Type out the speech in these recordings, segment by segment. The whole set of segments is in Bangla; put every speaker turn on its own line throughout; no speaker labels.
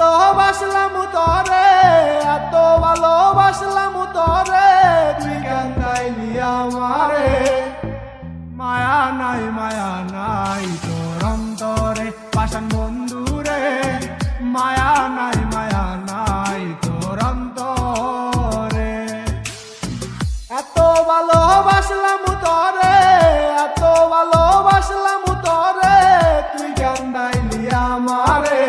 ভালোবাসলাম তরে, এত ভালোবাসলাম তরে, তুই কেন তাইলি আমারে। মায়া নাই তোর অন্তরে পাষাণ বন্ধুরে, মায়া নাই তোর অন্তরে। এত ভালোবাসলাম তরে, এত ভালোবাসলাম তরে, তুই কেন তাইলি আমারে।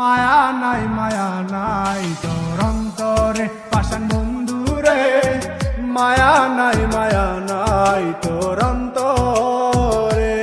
মায়া নাই তোর অন্তরে পাষাণ বন্ধুরে, মায়া নাই তোর অন্তরে।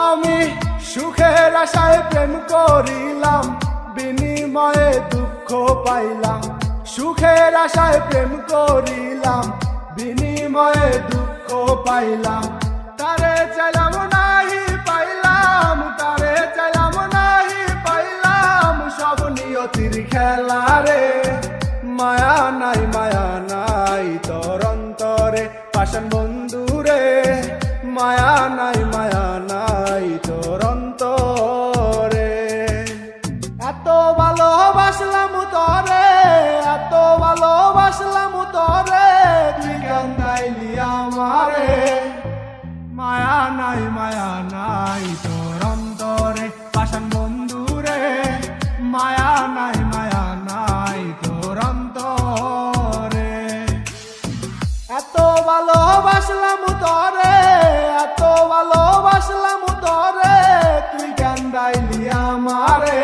আমি সুখের আশায় প্রেম করিলাম, বিনিময়ে দুঃখ পাইলাম। সুখের আশায় প্রেম করিলাম, বিনিময়ে দুঃখ পাইলাম। তারে চাইলাম নাহি পাইলাম, তারে চাইলাম নাহি পাইলাম, সব নিয়তির খেলা রে। মায়া নাই তোর অন্তরে পাষাণ বন্ধুরে, মায়া নাই তোর অন্তরে। এত ভালোবাসলাম তরে, এত ভালোবাসলাম তরে, তুই কেন তাইলি আমারে। মায়া নাই তোর অন্তরে পাষাণ বন্ধুরে, মায়া নাই তোর অন্তরে। এত ভালোবাসলাম তরে, এত ভালোবাসলাম তরে, তুই কেন তাইলি আমারে।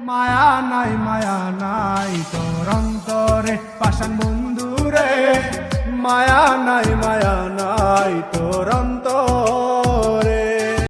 মায়া নাই তোর অন্তরে পাষাণ বন্ধুরে, মায়া নাই তোর অন্তরে।